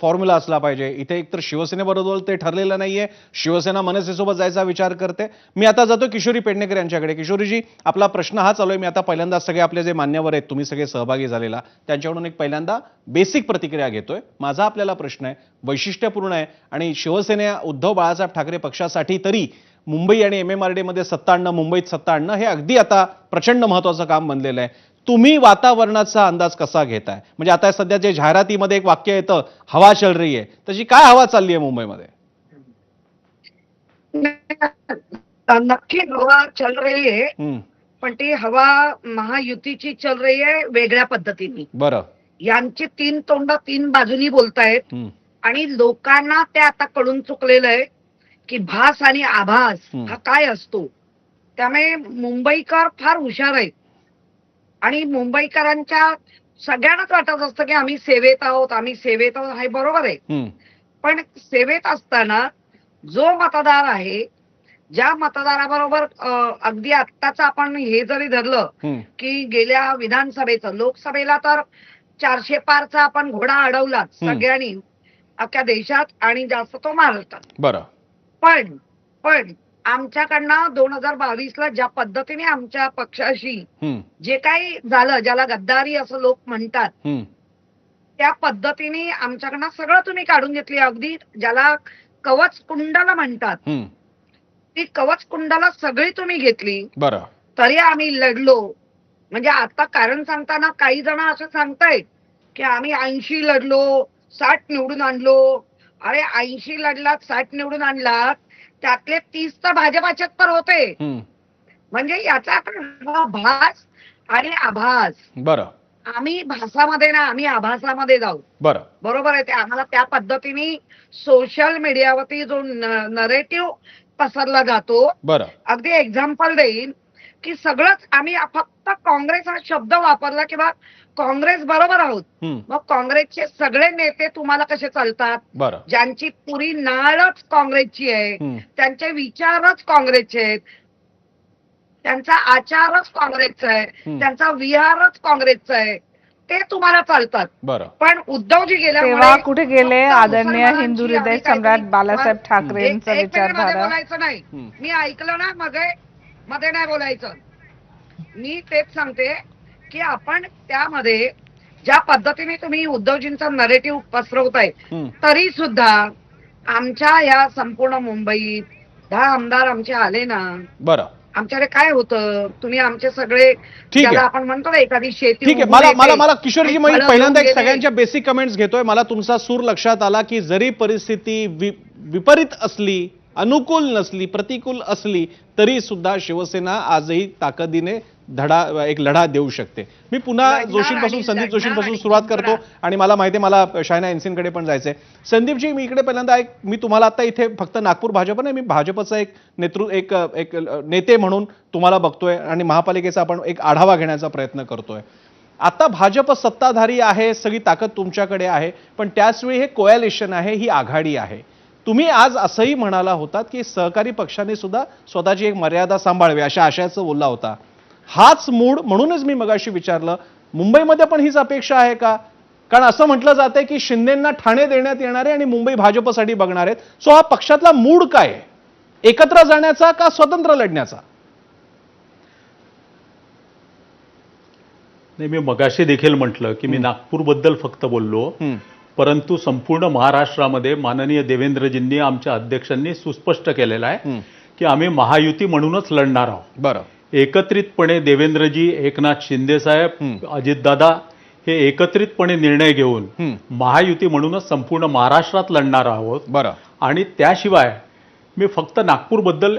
Formula असला पाहिजे. इथे एकतर शिवसेनेबरोबर ते ठरलेलं नाहीये. शिवसेना मनसेसोबत जायचा विचार करते. मी आता जातो किशोरी पेडणेकर यांच्याकडे. किशोरीजी, आपला प्रश्न हा चालू आहे. मी आता पहिल्यांदा सगळे आपले जे मान्यवर आहेत, तुम्ही सगळे सहभागी झालेला, त्यांच्याकडून एक पहिल्यांदा बेसिक प्रतिक्रिया घेतोय. माझा आपल्याला प्रश्न आहे, वैशिष्ट्यपूर्ण आहे आणि शिवसेना उद्धव बाळासाहेब ठाकरे पक्षासाठी तरी मुंबई आणि MMRD मध्ये सत्ता आणणं, मुंबईत सत्ता आणणं हे अगदी आता प्रचंड महत्त्वाचं काम बनलेलं आहे. तुम्ही वातावरणाचा अंदाज कसा घेताय? म्हणजे आता सध्या जे जाहिरातीमध्ये एक वाक्य येतं, हवा चल रही है, तशी काय हवा चालली आहे मुंबईमध्ये? नक्की हवा चल रही है, पण ती हवा महायुतीची चल रही आहे वेगळ्या पद्धतीने. बरं. यांची तीन तोंड तीन बाजूनी बोलतायत आणि लोकांना ते आता कळून चुकलेलं आहे की भास आणि आभास हा काय असतो. त्यामुळे मुंबईकर फार हुशार आहेत आणि मुंबईकरांच्या सगळ्यांनाच वाटत असतं की आम्ही सेवेत आहोत, आम्ही सेवेत आहोत. हे बरोबर आहे, पण सेवेत असताना जो मतदार आहे, ज्या मतदाराबरोबर अगदी आत्ताच आपण हे जरी धरलं की गेल्या विधानसभेचं, लोकसभेला तर 400 पारचा आपण घोडा अडवला सगळ्यांनी अख्ख्या देशात आणि जास्त तो महाराष्ट्रात. बरं. पण आमच्याकडनं 2022ला ज्या पद्धतीने आमच्या पक्षाशी जे काही झालं, ज्याला गद्दारी असं लोक म्हणतात, त्या पद्धतीने आमच्याकडनं सगळं तुम्ही काढून घेतली. अगदी ज्याला कवच कुंडला म्हणतात, ती कवच कुंडला सगळी तुम्ही घेतली. बरं. तरी आम्ही लढलो. म्हणजे आता कारण सांगताना काही जण असं सांगतायत की आम्ही 80 लढलो, 60 निवडून आणलो. अरे 80 लढलात, 60 निवडून आणलात, त्यातले 30 तर भाजपाचेच तर होते. म्हणजे याचा भास आणि आभास. बरं. आम्ही भासामध्ये ना, आम्ही आभासामध्ये जाऊ. बरं. बरोबर आहे. ते आम्हाला त्या पद्धतीने सोशल मीडियावरती जो नरेटिव्ह पसरला जातो. बरं. अगदी एक्झाम्पल देईन की सगळंच आम्ही फक्त काँग्रेस हा शब्द वापरला किंवा काँग्रेस बरोबर आहोत. मग काँग्रेसचे सगळे नेते तुम्हाला कसे चालतात? बरं. ज्यांची पुरी नाळच काँग्रेसची आहे, त्यांचे विचारच काँग्रेसचे आहेत, त्यांचा आचारच काँग्रेसचा आहे, त्यांचा विहारच काँग्रेसचा आहे, ते तुम्हाला चालतात. बरं. पण उद्धवजी तेव्हा कुठे गेले आदरणीय हिंदू हृदय सम्राट बाळासाहेब ठाकरेंचा विचारधारा? बोलायचं नाही, मी ऐकलं ना, मध्ये नाही बोलायचं. मी तेच सांगते की आपण त्यामध्ये ज्या पद्धतीने तुम्ही उद्धवजींचा नरेटिव्ह पसरवताय, तरी सुद्धा आमच्या या संपूर्ण मुंबईत 10 आमदार आमचे आले ना. बरं. आमच्याकडे काय होतं? तुम्ही आमचे सगळे, ज्याला आपण म्हणतो ना एखादी शेती. ठीक आहे. मला किशोरीजी, मी पहिल्यांदा एक सगळ्यांच्या बेसिक कमेंट्स घेतोय. मला तुमचा सूर लक्षात आला की जरी परिस्थिती विपरीत असली, अनुकूल नसली, प्रतिकूल असली, तरी सुद्धा शिवसेना आजही ताकदीने एक लढा देऊ शकते. मी पुन्हा संदीप जोशींपासून सुरुवात करतो आणि मला माहिती आहे मला शायना एनसीनकडे पण जायचंय. संदीपजी, मी इकडे पहिल्यांदा मी तुम्हाला आता इथे फक्त नागपूर भाजप नाही, मी भाजपचा एक नेते म्हणून तुम्हाला बघतोय आणि महापालिकेचा आपण एक आढावा घेण्याचा प्रयत्न करतोय. आता भाजप सत्ताधारी आहे, सगळी ताकद तुमच्याकडे आहे, पण त्याचवेळी हे कोॲलिशन आहे, ही आघाडी आहे. तुम्ही आज असंही म्हणाला होतात की सहकारी पक्षाने सुद्धा स्वतःची एक मर्यादा सांभाळावी अशा आशयाचं बोलला होता. हाच मूड, म्हणूनच मी मगाशी विचारलं, मुंबईमध्ये पण हीच अपेक्षा आहे का? कारण असं म्हटलं जातंय की शिंदेंना ठाणे देण्यात येणार आहे आणि मुंबई भाजपसाठी बघणार आहेत. सो हा पक्षातला मूड काय आहे? एकत्र जाण्याचा का स्वतंत्र लढण्याचा? नाही, मी मगाशी देखील म्हटलं की मी नागपूरबद्दल फक्त बोललो, परंतु संपूर्ण महाराष्ट्रामध्ये माननीय देवेंद्रजींनी, आमच्या अध्यक्षांनी सुस्पष्ट केलेलं आहे की आम्ही महायुती म्हणूनच लढणार आहोत. बरं. एकत्रितपणे देवेंद्रजी, एकनाथ शिंदे साहेब, अजितदादा हे एकत्रितपणे निर्णय घेऊन महायुती म्हणूनच संपूर्ण महाराष्ट्रात लढणार आहोत. बरं. आणि त्याशिवाय मी फक्त नागपूरबद्दल